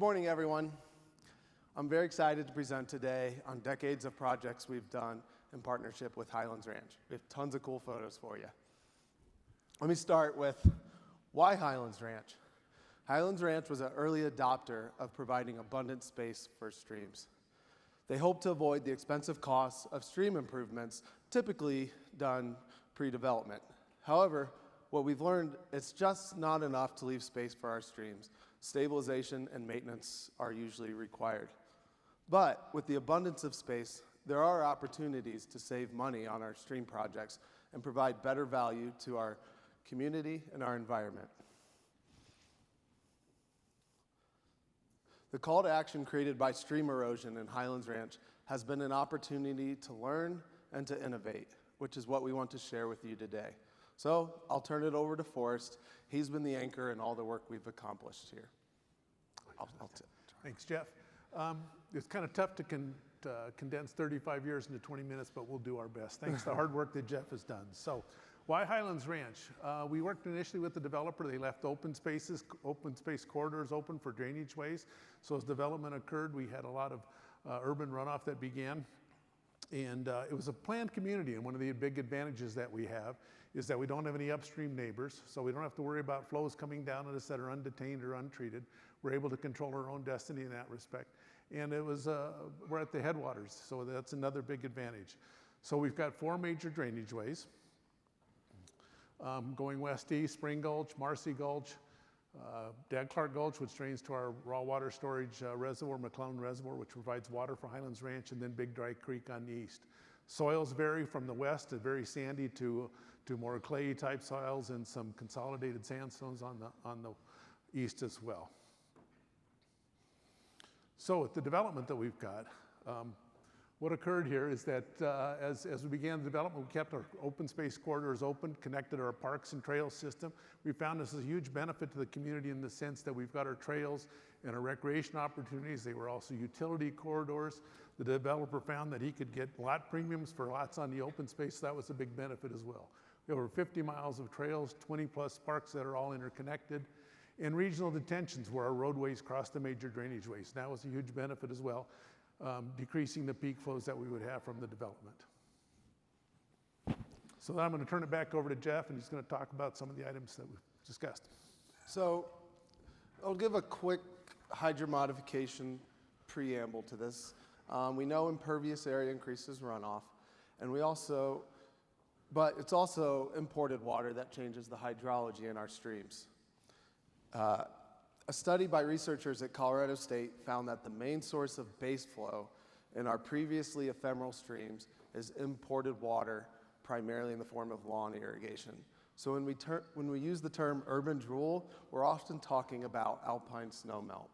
morning, everyone. I'm very excited to present today on decades of projects we've done in partnership with Highlands Ranch. We have tons of cool photos for you. Let me start with why Highlands Ranch. Highlands Ranch was an early adopter of providing abundant space for streams. They hope to avoid the expensive costs of stream improvements typically done pre-development. However, what we've learned, it's just not enough to leave space for our streams. Stabilization and maintenance are usually required. But with the abundance of space, there are opportunities to save money on our stream projects and provide better value to our community and our environment. The call to action created by stream erosion in Highlands Ranch has been an opportunity to learn and to innovate, which is what we want to share with you today. So I'll turn it over to Forrest. He's been the anchor in all the work we've accomplished here. Thanks, Jeff. It's kind of tough to condense 35 years into 20 minutes, but we'll do our best. Thanks to the hard work that Jeff has done. So why Highlands Ranch? We worked initially with the developer. They left open space corridors open for drainage ways. So as development occurred, we had a lot of urban runoff that began. And it was a planned community, and one of the big advantages that we have is that we don't have any upstream neighbors, so we don't have to worry about flows coming down at us that are undetained or untreated. We're able to control our own destiny in that respect. And it was, we're at the headwaters, so that's another big advantage. So we've got 4 major drainage ways, going west-east: Spring Gulch, Marcy Gulch, Dad Clark Gulch, which drains to our raw water storage reservoir, McClellan Reservoir, which provides water for Highlands Ranch, and then Big Dry Creek on the east. Soils vary from the west to very sandy to more clay type soils, and some consolidated sandstones on the east as well. So with the development that we've got, what occurred here is that as we began the development, we kept our open space corridors open, connected our parks and trails system. We found this is a huge benefit to the community in the sense that we've got our trails and our recreation opportunities. They were also utility corridors. The developer found that he could get lot premiums for lots on the open space, so that was a big benefit as well. We have over 50 miles of trails, 20 plus parks that are all interconnected, and regional detentions where our roadways cross the major drainage ways. That was a huge benefit as well, decreasing the peak flows that we would have from the development. So now I'm going to turn it back over to Jeff, and he's going to talk about some of the items that we've discussed. So I'll give a quick hydromodification preamble to this. We know impervious area increases runoff, and but it's also imported water that changes the hydrology in our streams. A study by researchers at Colorado State found that the main source of base flow in our previously ephemeral streams is imported water, primarily in the form of lawn irrigation. So when we use the term urban drool, we're often talking about alpine snowmelt.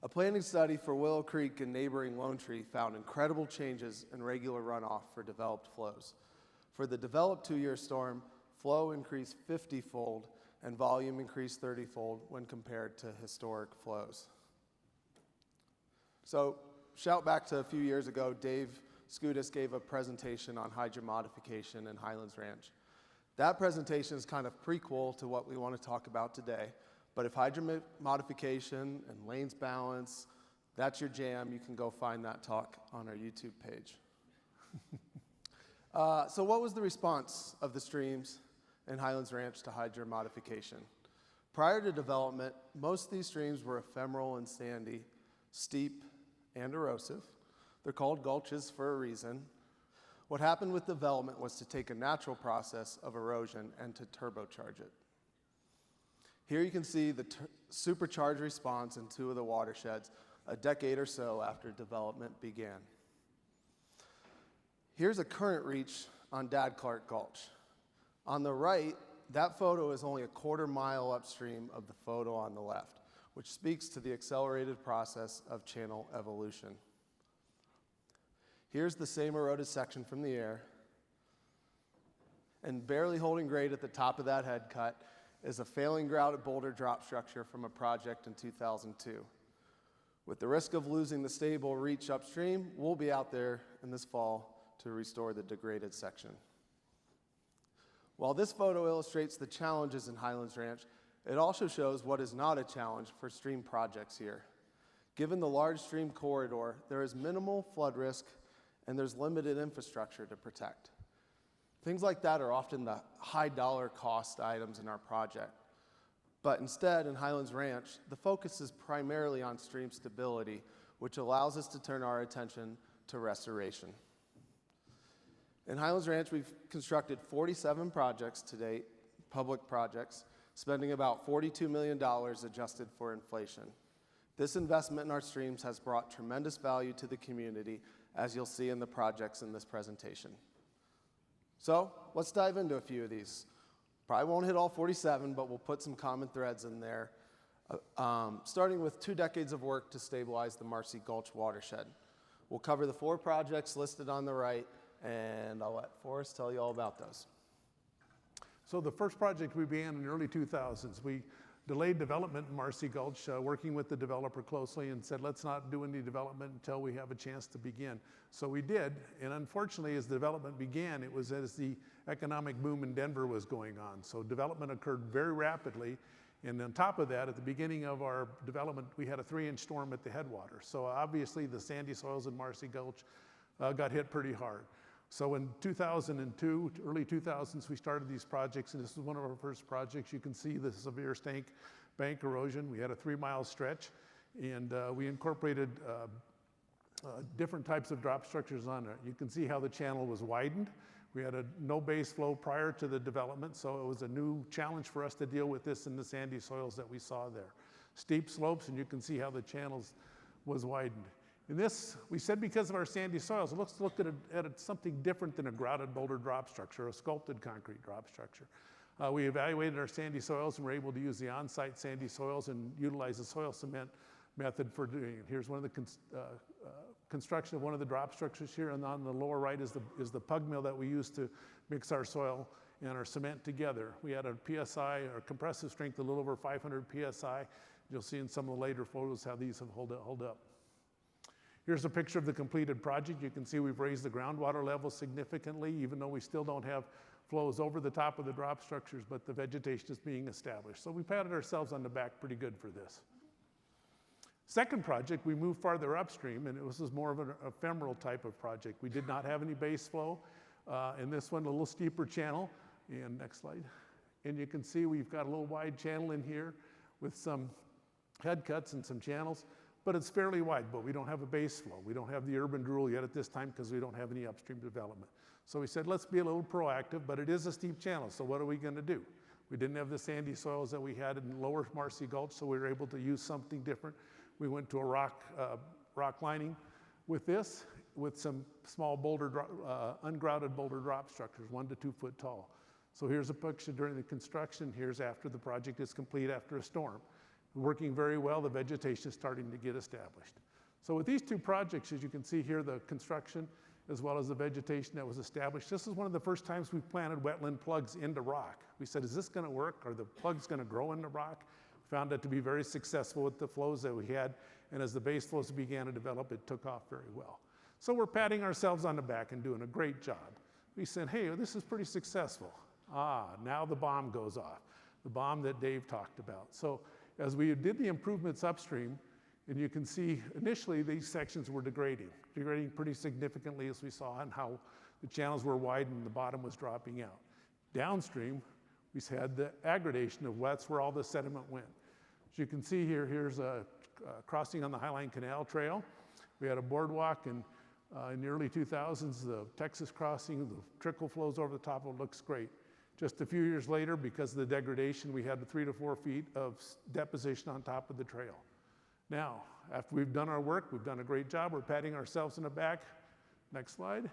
A planning study for Willow Creek and neighboring Lone Tree found incredible changes in regular runoff for developed flows. For the developed 2-year storm, flow increased 50-fold and volume increased 30-fold when compared to historic flows. So shout back to a few years ago, Dave Skudis gave a presentation on hydromodification in Highlands Ranch. That presentation is kind of prequel to what we want to talk about today, but if hydromodification and lanes balance, that's your jam, you can go find that talk on our YouTube page. So what was the response of the streams in Highlands Ranch to hydromodification? Prior to development, most of these streams were ephemeral and sandy, steep and erosive. They're called gulches for a reason. What happened with development was to take a natural process of erosion and to turbocharge it. Here you can see the supercharged response in 2 of the watersheds a decade or so after development began. Here's a current reach on Dad Clark Gulch. On the right, that photo is only a 1/4 mile upstream of the photo on the left, which speaks to the accelerated process of channel evolution. Here's the same eroded section from the air, and barely holding grade at the top of that head cut is a failing grouted boulder drop structure from a project in 2002. With the risk of losing the stable reach upstream, we'll be out there in this fall to restore the degraded section. While this photo illustrates the challenges in Highlands Ranch, It also shows what is not a challenge for stream projects here. Given the large stream corridor, there is minimal flood risk and there's limited infrastructure to protect. Things like that are often the high dollar cost items in our project. But instead, in Highlands Ranch, the focus is primarily on stream stability, which allows us to turn our attention to restoration. In Highlands Ranch, we've constructed 47 projects to date, public projects, spending about $42 million adjusted for inflation. This investment in our streams has brought tremendous value to the community, as you'll see in the projects in this presentation. So let's dive into a few of these. Probably won't hit all 47, but we'll put some common threads in there, starting with 2 decades of work to stabilize the Marcy Gulch watershed. We'll cover the 4 projects listed on the right, and I'll let Forrest tell you all about those. So the first project we began in the early 2000s. We delayed development in Marcy Gulch, working with the developer closely, and said, let's not do any development until we have a chance to begin. So we did, and unfortunately, as the development began, it was as the economic boom in Denver was going on. So development occurred very rapidly, and on top of that, at the beginning of our development, we had a 3-inch storm at the headwaters. So obviously, the sandy soils in Marcy Gulch got hit pretty hard. So in 2002, early 2000s, we started these projects, and this was one of our first projects. You can see the severe bank erosion. We had a 3-mile stretch, and we incorporated different types of drop structures on it. You can see how the channel was widened. We had no base flow prior to the development, so it was a new challenge for us to deal with this in the sandy soils that we saw there. Steep slopes, and you can see how the channels was widened. In this, we said because of our sandy soils, let's look at something different than a grouted boulder drop structure, a sculpted concrete drop structure. We evaluated our sandy soils and were able to use the on-site sandy soils and utilize the soil cement method for doing it. Here's one of the construction of one of the drop structures here, and on the lower right is the pug mill that we use to mix our soil and our cement together. We had a PSI, or compressive strength, a little over 500 PSI. You'll see in some of the later photos how these have held up. Here's a picture of the completed project. You can see we've raised the groundwater level significantly, even though we still don't have flows over the top of the drop structures, but the vegetation is being established. So we patted ourselves on the back pretty good for this. Second project, we moved farther upstream, and this was more of an ephemeral type of project. We did not have any base flow. In this one, a little steeper channel. And next slide. And you can see we've got a little wide channel in here with some head cuts and some channels. But it's fairly wide, but we don't have a base flow. We don't have the urban drool yet at this time because we don't have any upstream development. So we said, let's be a little proactive, but it is a steep channel, so what are we gonna do? We didn't have the sandy soils that we had in lower Marcy Gulch, so we were able to use something different. We went to a rock lining with this, with some small ungrouted boulder drop structures, 1 to 2 foot tall. So here's a picture during the construction. Here's after the project is complete after a storm. Working very well, the vegetation is starting to get established. So with these 2 projects, as you can see here, the construction as well as the vegetation that was established, this is one of the first times we've planted wetland plugs into rock. We said, is this gonna work? Are the plugs gonna grow into rock? Found it to be very successful with the flows that we had, and as the base flows began to develop, it took off very well. So we're patting ourselves on the back and doing a great job. We said, hey, this is pretty successful. Now the bomb goes off, the bomb that Dave talked about. So as we did the improvements upstream, and you can see initially these sections were degrading pretty significantly as we saw, and how the channels were widened and the bottom was dropping out. Downstream, we had the aggradation of wets where all the sediment went. As you can see here, here's a crossing on the Highline Canal Trail. We had a boardwalk, and in the early 2000s, the Texas crossing, the trickle flows over the top of it, looks great. Just a few years later, because of the degradation, we had 3 to 4 feet of deposition on top of the trail. Now, after we've done our work, we've done a great job, we're patting ourselves in the back. Next slide.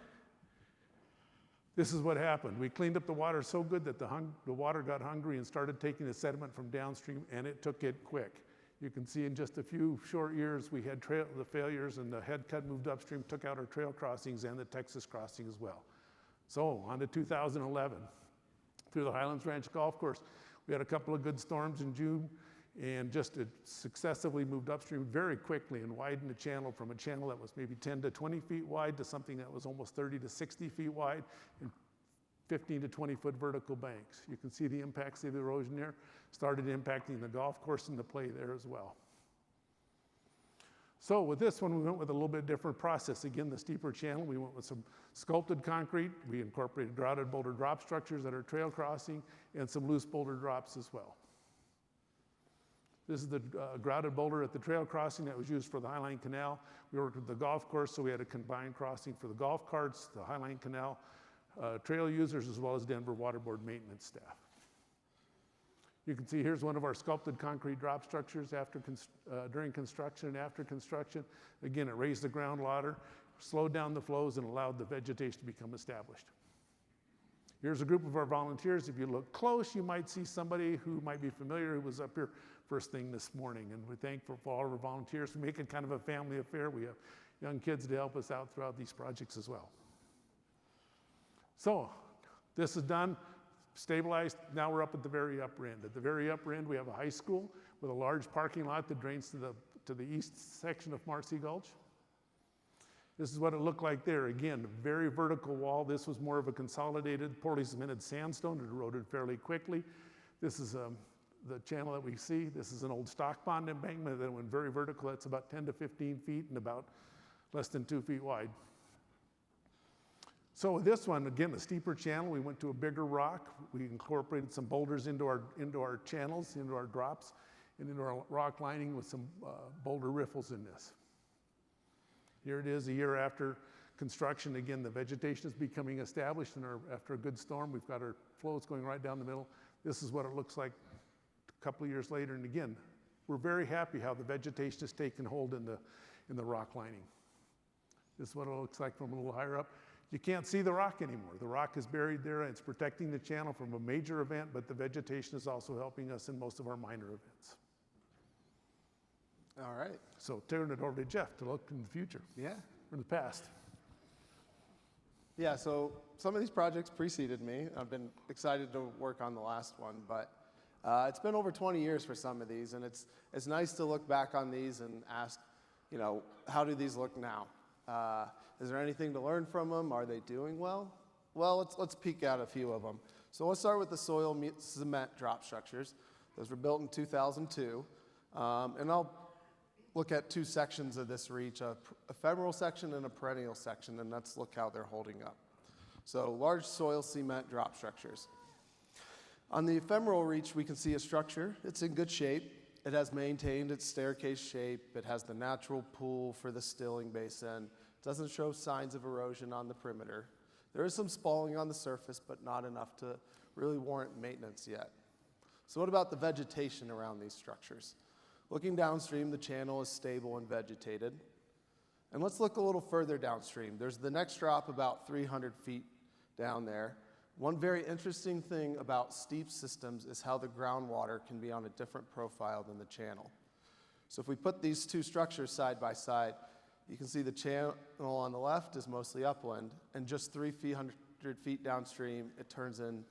This is what happened. We cleaned up the water so good that the water got hungry and started taking the sediment from downstream, and it took it quick. You can see in just a few short years, we had the failures, and the head cut moved upstream, took out our trail crossings and the Texas crossing as well. So on to 2011. Through the Highlands Ranch Golf Course, we had a couple of good storms in June, and just successively moved upstream very quickly and widened the channel from a channel that was maybe 10 to 20 feet wide to something that was almost 30 to 60 feet wide, and 15 to 20 foot vertical banks. You can see the impacts of the erosion there. Started impacting the golf course and the play there as well. So with this one, we went with a little bit different process. Again, the steeper channel, we went with some sculpted concrete. We incorporated grouted boulder drop structures at our trail crossing and some loose boulder drops as well. This is the grouted boulder at the trail crossing that was used for the Highline Canal. We worked with the golf course, so we had a combined crossing for the golf carts, the Highline Canal trail users, as well as Denver Water Board maintenance staff. You can see here's one of our sculpted concrete drop structures during construction and after construction. Again, it raised the ground water, slowed down the flows, and allowed the vegetation to become established. Here's a group of our volunteers. If you look close, you might see somebody who might be familiar who was up here first thing this morning. And we're thankful for all of our volunteers for making kind of a family affair. We have young kids to help us out throughout these projects as well. So this is done, stabilized. Now we're up at the very upper end. At the very upper end, we have a high school with a large parking lot that drains to the east section of Marcy Gulch. This is what it looked like there. Again, very vertical wall. This was more of a consolidated, poorly cemented sandstone. It eroded fairly quickly. This is the channel that we see. This is an old stock pond embankment that went very vertical. That's about 10 to 15 feet and about less than 2 feet wide. So with this one, again, the steeper channel, we went to a bigger rock. We incorporated some boulders into our channels, into our drops, and into our rock lining with some boulder riffles in this. Here it is a year after construction. Again, the vegetation is becoming established, and after a good storm, we've got our flows going right down the middle. This is what it looks like a couple of years later. And again, we're very happy how the vegetation has taken hold in the rock lining. This is what it looks like from a little higher up. You can't see the rock anymore. The rock is buried there. It's protecting the channel from a major event, but the vegetation is also helping us in most of our minor events. All right. So turn it over to Jeff to look in the future. Yeah. Or the past. Yeah, so some of these projects preceded me. I've been excited to work on the last one, but it's been over 20 years for some of these, and it's nice to look back on these and ask, how do these look now? Is there anything to learn from them? Are they doing well? Well, let's peek at a few of them. So let's start with the soil cement drop structures. Those were built in 2002, and I'll look at two sections of this reach, a ephemeral section and a perennial section, and let's look how they're holding up. So large soil cement drop structures. On the ephemeral reach, we can see a structure. It's in good shape. It has maintained its staircase shape. It has the natural pool for the stilling basin. It doesn't show signs of erosion on the perimeter. There is some spalling on the surface, but not enough to really warrant maintenance yet. So what about the vegetation around these structures? Looking downstream, the channel is stable and vegetated. And let's look a little further downstream. There's the next drop about 300 feet down there. One very interesting thing about steep systems is how the groundwater can be on a different profile than the channel. So if we put these two structures side by side, you can see the channel on the left is mostly upland, and just 300 feet downstream, it turns in,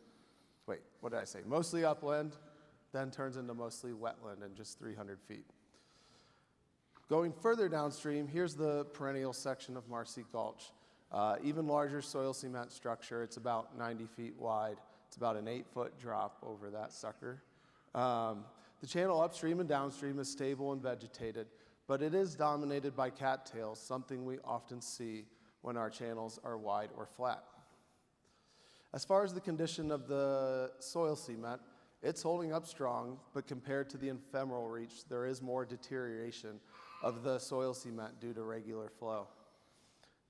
mostly upland, then turns into mostly wetland in just 300 feet. Going further downstream, here's the perennial section of Marcy Gulch. Even larger soil cement structure. It's about 90 feet wide. It's about an 8-foot drop over that sucker. The channel upstream and downstream is stable and vegetated, but it is dominated by cattails, something we often see when our channels are wide or flat. As far as the condition of the soil cement, it's holding up strong, but compared to the ephemeral reach, there is more deterioration of the soil cement due to regular flow.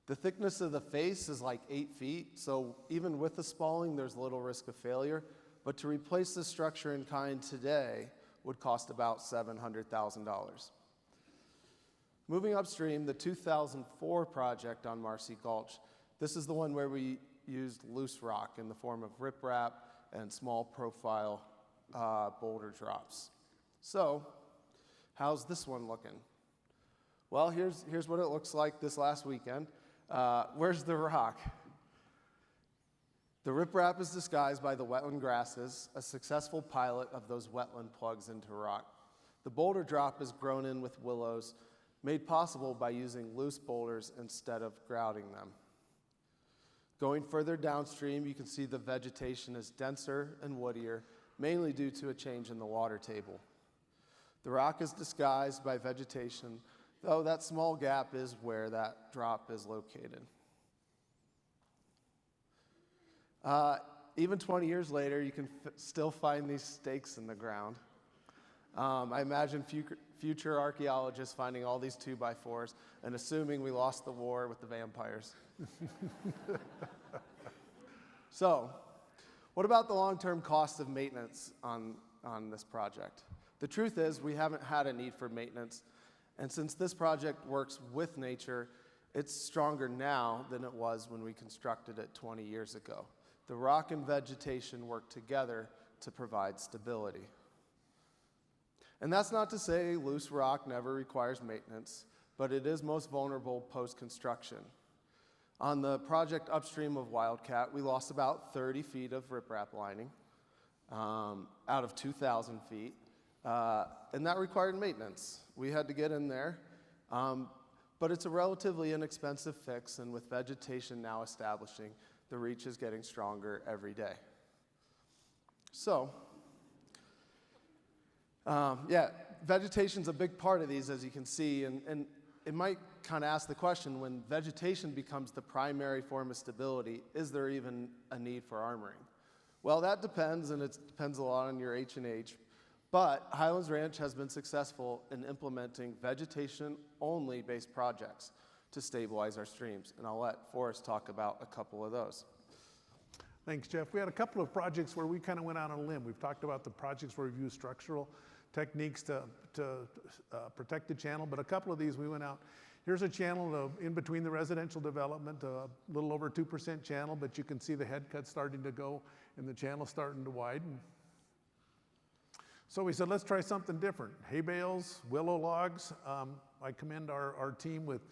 The thickness of the face is like 8 feet, so even with the spalling, there's little risk of failure. But to replace the structure in kind today would cost about $700,000. Moving upstream, the 2004 project on Marcy Gulch, this is the one where we used loose rock in the form of riprap and small profile boulder drops. So, how's this one looking? Well, here's what it looks like this last weekend. Where's the rock? The riprap is disguised by the wetland grasses, a successful pilot of those wetland plugs into rock. The boulder drop is grown in with willows, made possible by using loose boulders instead of grouting them. Going further downstream, you can see the vegetation is denser and woodier, mainly due to a change in the water table. The rock is disguised by vegetation, though that small gap is where that drop is located. Even 20 years later, you can still find these stakes in the ground. I imagine future archaeologists finding all these 2x4s and assuming we lost the war with the vampires. So, what about the long-term cost of maintenance on this project? The truth is, we haven't had a need for maintenance, and since this project works with nature, it's stronger now than it was when we constructed it 20 years ago. The rock and vegetation work together to provide stability. And that's not to say loose rock never requires maintenance, but it is most vulnerable post-construction. On the project upstream of Wildcat, we lost about 30 feet of riprap lining out of 2,000 feet, and that required maintenance. We had to get in there, but it's a relatively inexpensive fix, and with vegetation now establishing, the reach is getting stronger every day. So, vegetation's a big part of these, as you can see, and it might kind of ask the question, when vegetation becomes the primary form of stability, is there even a need for armoring? Well, that depends, and it depends a lot on your H&H, but Highlands Ranch has been successful in implementing vegetation-only based projects to stabilize our streams, and I'll let Forrest talk about a couple of those. Thanks, Jeff. We had a couple of projects where we kind of went out on a limb. We've talked about the projects where we've used structural techniques to protect the channel, but a couple of these we went out. Here's a channel in between the residential development, a little over 2% channel, but you can see the head cut starting to go and the channel starting to widen. So we said, let's try something different. Hay bales, willow logs. I commend our team with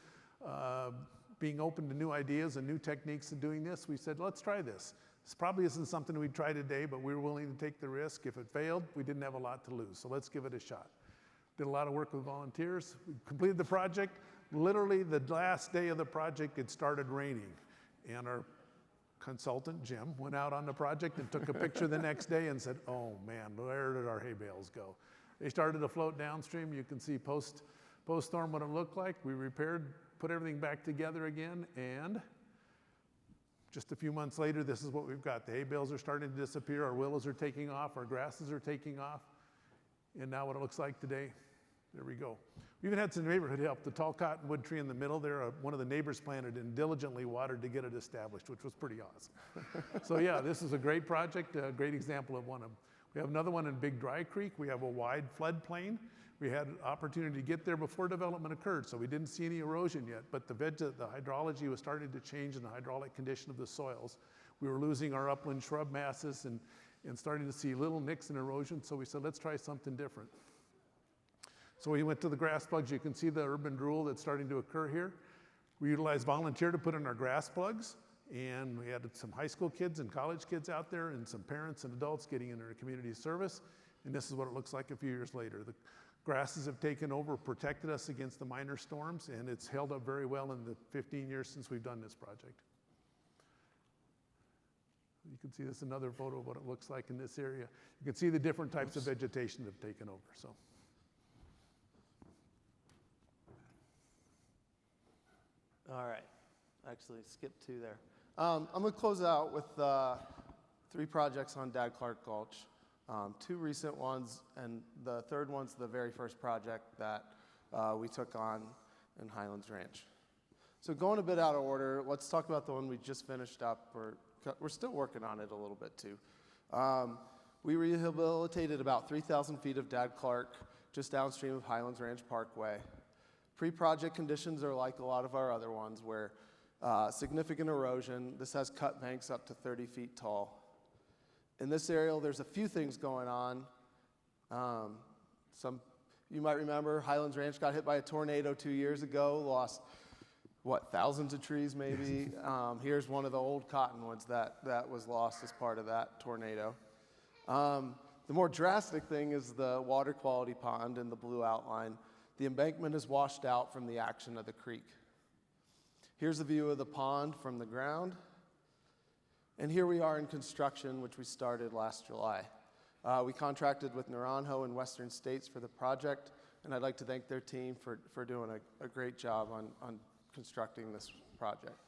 being open to new ideas and new techniques in doing this. We said, let's try this. This probably isn't something we'd try today, but we were willing to take the risk. If it failed, we didn't have a lot to lose, so let's give it a shot. Did a lot of work with volunteers. We completed the project. Literally the last day of the project, it started raining, and our consultant, Jim, went out on the project and took a picture the next day and said, oh man, where did our hay bales go? They started to float downstream. You can see post-storm what it looked like. We repaired, put everything back together again, and just a few months later, this is what we've got. The hay bales are starting to disappear, our willows are taking off, our grasses are taking off, and now what it looks like today, there we go. We even had some neighborhood help. The tall cottonwood tree in the middle there, one of the neighbors planted and diligently watered to get it established, which was pretty awesome. So yeah, this is a great project, a great example of one of them. We have another one in Big Dry Creek. We have a wide floodplain. We had an opportunity to get there before development occurred, so we didn't see any erosion yet, but the hydrology was starting to change in the hydraulic condition of the soils. We were losing our upland shrub masses and starting to see little nicks and erosion, so we said, let's try something different. So we went to the grass plugs. You can see the urban drool that's starting to occur here. We utilized volunteer to put in our grass plugs, and we had some high school kids and college kids out there and some parents and adults getting into community service, and this is what it looks like a few years later. The grasses have taken over, protected us against the minor storms, and it's held up very well in the 15 years since we've done this project. You can see this another photo of what it looks like in this area. You can see the different types of vegetation that have taken over. So, all right, actually skipped two there. I'm going to close out with 3 projects on Dad Clark Gulch. 2 recent ones, and the third one's the very first project that we took on in Highlands Ranch. So going a bit out of order, let's talk about the one we just finished up. We're still working on it a little bit too. We rehabilitated about 3,000 feet of Dad Clark just downstream of Highlands Ranch Parkway. Pre-project conditions are like a lot of our other ones where significant erosion. This has cut banks up to 30 feet tall. In this area, there's a few things going on. You might remember Highlands Ranch got hit by a tornado 2 years ago, lost, thousands of trees maybe. Here's one of the old cottonwoods that was lost as part of that tornado. The more drastic thing is the water quality pond in the blue outline. The embankment is washed out from the action of the creek. Here's a view of the pond from the ground. And here we are in construction, which we started last July. We contracted with Naranjo in Western States for the project, and I'd like to thank their team for doing a great job on constructing this project.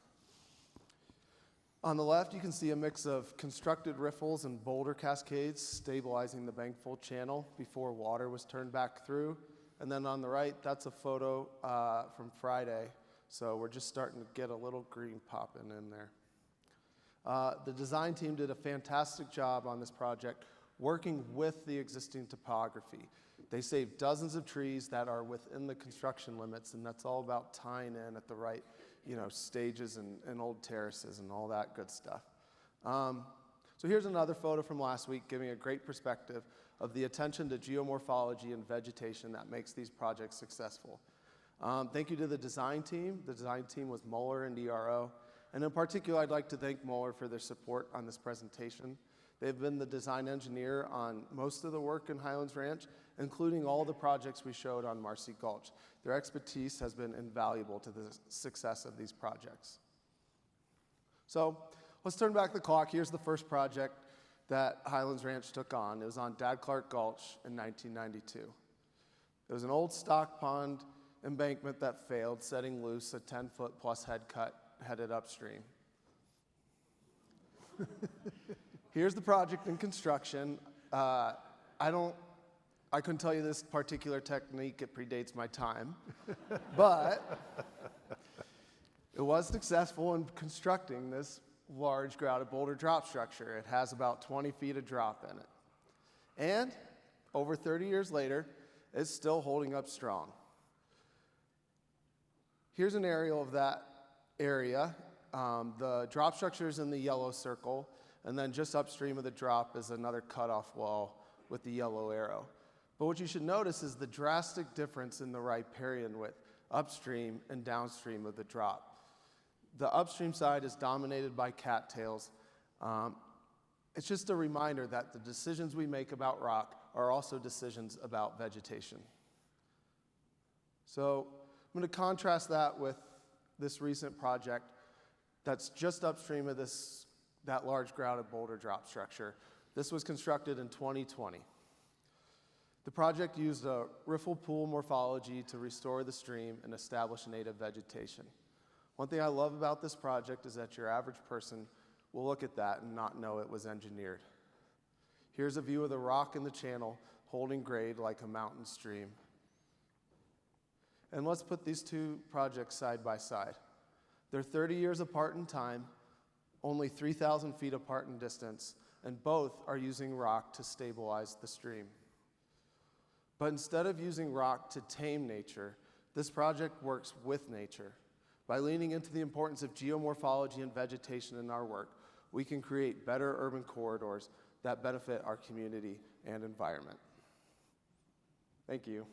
On the left, you can see a mix of constructed riffles and boulder cascades stabilizing the bankfold channel before water was turned back through. And then on the right, that's a photo from Friday. So we're just starting to get a little green popping in there. The design team did a fantastic job on this project, working with the existing topography. They saved dozens of trees that are within the construction limits, and that's all about tying in at the right, stages and old terraces and all that good stuff. So here's another photo from last week giving a great perspective of the attention to geomorphology and vegetation that makes these projects successful. Thank you to the design team. The design team was Mueller and ERO. And in particular, I'd like to thank Mueller for their support on this presentation. They've been the design engineer on most of the work in Highlands Ranch, including all the projects we showed on Marcy Gulch. Their expertise has been invaluable to the success of these projects. So let's turn back the clock. Here's the first project that Highlands Ranch took on. It was on Dad Clark Gulch in 1992. It was an old stock pond embankment that failed, setting loose a 10-foot plus head cut headed upstream. Here's the project in construction. I couldn't tell you this particular technique, it predates my time, but it was successful in constructing this large grouted boulder drop structure. It has about 20 feet of drop in it. And over 30 years later, it's still holding up strong. Here's an aerial of that area. The drop structure is in the yellow circle, and then just upstream of the drop is another cutoff wall with the yellow arrow. But what you should notice is the drastic difference in the riparian width upstream and downstream of the drop. The upstream side is dominated by cattails. It's just a reminder that the decisions we make about rock are also decisions about vegetation. So I'm going to contrast that with this recent project that's just upstream of that large grouted boulder drop structure. This was constructed in 2020. The project used a riffle pool morphology to restore the stream and establish native vegetation. One thing I love about this project is that your average person will look at that and not know it was engineered. Here's a view of the rock in the channel holding grade like a mountain stream. And let's put these two projects side by side. They're 30 years apart in time, only 3,000 feet apart in distance, and both are using rock to stabilize the stream. But instead of using rock to tame nature, this project works with nature. By leaning into the importance of geomorphology and vegetation in our work, we can create better urban corridors that benefit our community and environment. Thank you.